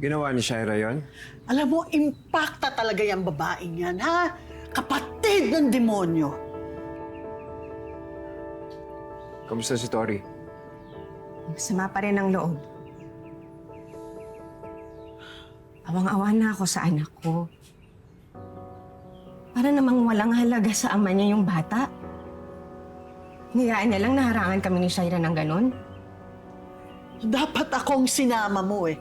Ginawa ni Shaira yon? Alam mo, impacta talaga yung babaeng yan, ha? Kapatid ng demonyo. Kamusta si Tori? Masama pa rin ang loob. Awang-awa na ako sa anak ko. Para namang walang halaga sa ama niya yung bata. Niyaan niya lang naharangan kami ni Shaira ng ganun. Dapat akong sinama mo eh.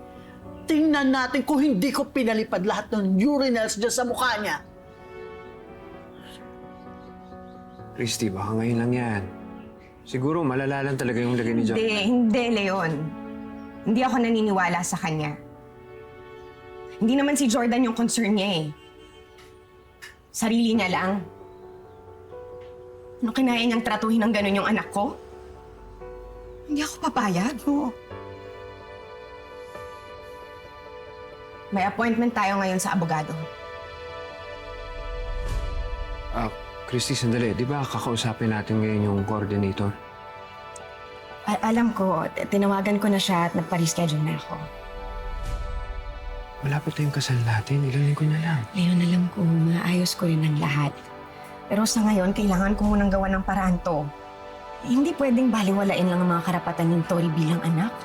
Tingnan natin kung hindi ko pinalipad lahat ng urinals dyan sa mukha niya. Christy, baka ngayon lang yan. Siguro malala lang talaga yung lagay ni John. Hindi, Leon. Hindi ako naniniwala sa kanya. Hindi naman si Jordan yung concern niya eh. Sarili niya lang. Ano kinaya niyang tratuhin ng ganun yung anak ko? Hindi ako papayag. Oo. May appointment tayo ngayon sa abogado. Christy, sandali. Di ba kakausapin natin ngayon yung coordinator? Alam ko, tinawagan ko na siya at nagpa-reschedule na ako. Malapit na yung kasal natin. Ilang linggo na lang. Ngayon alam ko, maayos ko rin ang lahat. Pero sa ngayon, kailangan ko munang gawa ng paraan to. Hindi pwedeng baliwalain lang ang mga karapatan ng Tori bilang anak.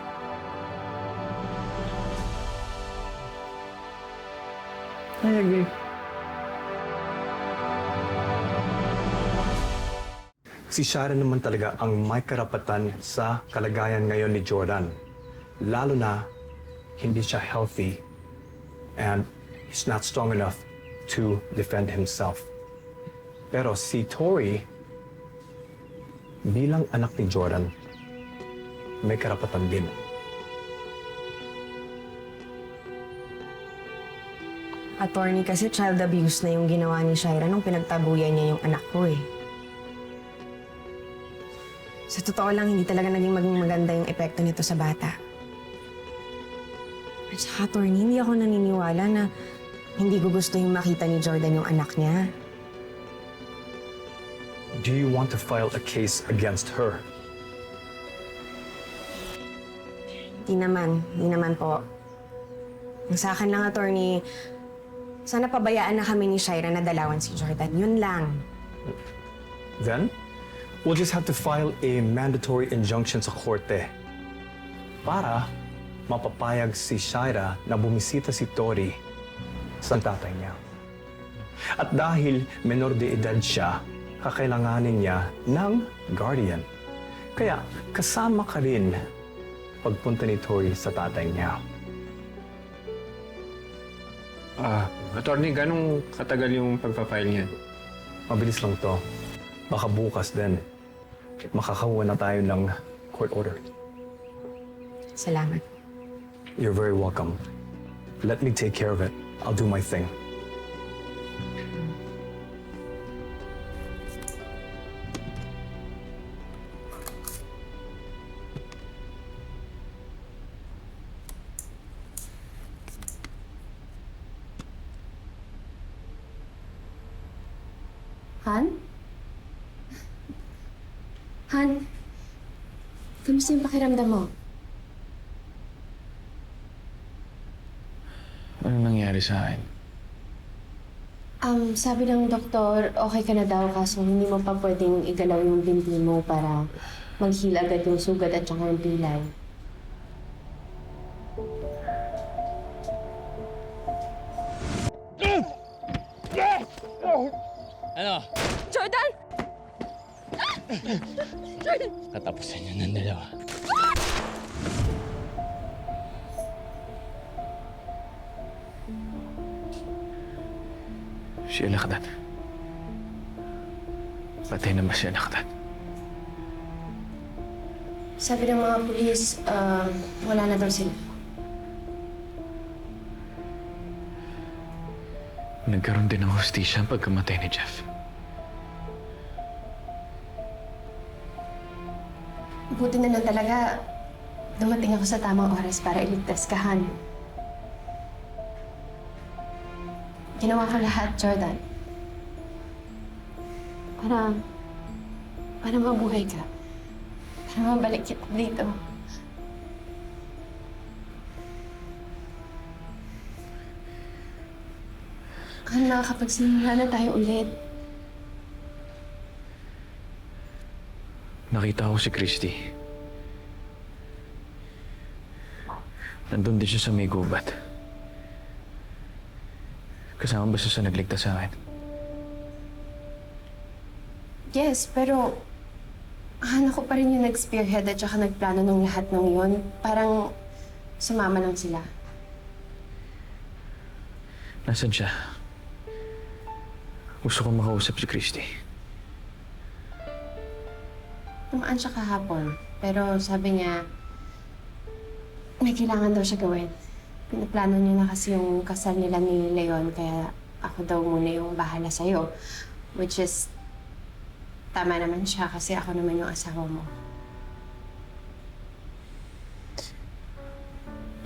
I agree. Si Shaira naman talaga ang may karapatan sa kalagayan ngayon ni Jordan. Lalo na hindi siya healthy and he's not strong enough to defend himself. Pero si Tori, bilang anak ni Jordan, may karapatan din. Attorney, kasi child abuse na yung ginawa ni Shaira nung pinagtabuyan niya yung anak ko eh. Sa totoo lang, hindi talaga naging maganda yung epekto nito sa bata. At saka, attorney, hindi ako naniniwala na hindi ko gusto yung makita ni Jordan yung anak niya. Do you want to file a case against her? Hindi naman po. Ang sa akin lang, attorney, sana pabayaan na kami ni Shaira na dalawan si Jordan. Yun lang. Then, we'll just have to file a mandatory injunction sa korte para mapapayag si Shaira na bumisita si Tori sa tatay niya. At dahil menor de edad siya, kakailanganin niya ng guardian. Kaya kasama ka rin pagpunta ni Tori sa tatay niya. Attorney, ganong katagal yung pagpapile niyan? Mabilis lang to. Baka bukas din, makakakuha na tayo ng court order. Salamat. You're very welcome. Let me take care of it. I'll do my thing. Han? Han? Kamusta yung pakiramdam mo? Ano nangyari sa akin? Sabi ng doktor, okay ka na daw kaso hindi mo pa pwedeng igalaw yung binti mo para mag-heal agad yung sugat at saka yung pilay. Ano? Jordan! Jordan! Katapusan niyo ng dalawa. Siya nakadad. Patay na ba siya nakadad? Sabi ng mga pulis, wala na daw sila. Nagkaroon din ng hustisya ang pagkamatay ni Jeff. Buti na lang talaga dumating ako sa tamang oras para iligtas ka, Han. Ginawa ko lahat, Jordan. Para mabuhay ka. Para mabalik kita dito. Mahal na kapag sinimula na tayo ulit. Nakita ko si Christy. Nandun din siya sa may gubat. Kasama ba siya sa nagligtas sa akin? Yes, pero Hana ko pa rin yung nag-spearhead at saka nagplano ng lahat ng yun. Parang sumama lang sila. Nasaan siya? Gusto kong makausap si Christy. Tumaan siya kahapon, pero sabi niya, may kailangan daw siya gawin. Pinaplano niya na kasi yung kasal nila ni Leon, kaya ako daw muna yung bahala sa'yo. Which is, tama naman siya kasi ako naman yung asawa mo.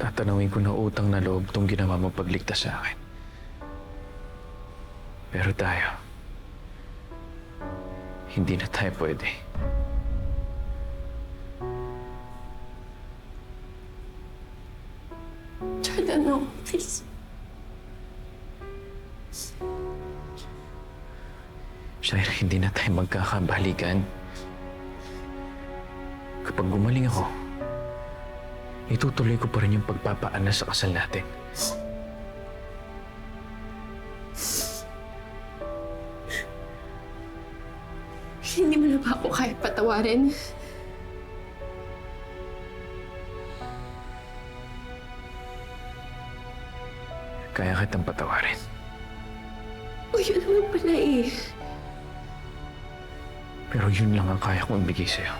Tatanawin ko na utang na loob tong ginawa mo pagligtas sa akin. Pero tayo, hindi na tayo pwede. Jordan, no, please. Shaira, hindi na tayo magkakabalikan. Kapag gumaling ako, itutuloy ko pa rin yung pagpapaanas sa kasal natin. Hindi mo na ba ako kahit patawarin? Kaya kitang patawarin. O yun naman pala eh. Pero yun lang ang kaya kong ibigay sa'yo.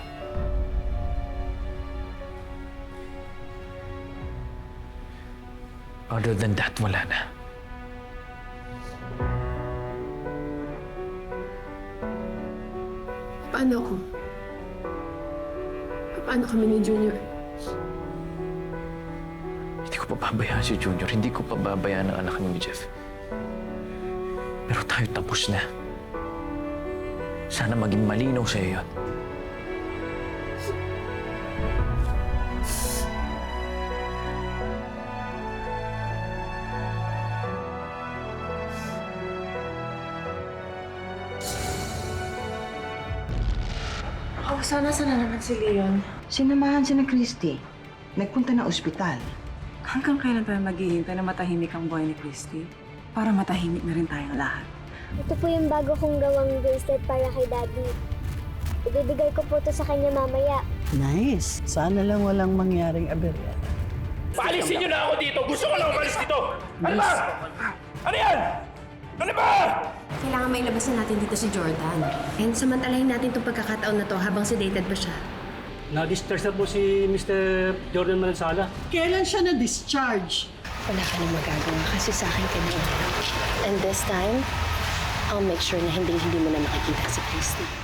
Other than that, wala na. Paano ako? Paano kami ni Junior? Hindi ko pababayaan si Junior. Hindi ko pababayaan ang anak ni Jeff. Pero tayo tapos na. Sana maging malinaw sa'yo yun. Sana naman si Leon. Sinamahan si na Christy. Nagpunta na ospital. Hanggang kailan tayo maghihintay na matahimik ang buhay ni Christy? Para matahimik na rin tayong lahat. Ito po yung bago kong gawang bracelet para kay Daddy. Ibibigay ko po to sa kanya mamaya. Nice. Sana lang walang mangyaring aberya. Paalisin niyo na ako dito! Gusto ko lang umalis dito! Ano ba? Ano yan? Ano ba? Kailangan mailabas na natin dito si Jordan. And samantalahin natin itong pagkakataon na to habang sedated pa siya. Na-discharge na po si Mr. Jordan Manansala. Kailan siya na-discharge? Wala ka nang magagawa kasi sa akin ka niya. And this time, I'll make sure na hindi mo na makikita si Christy.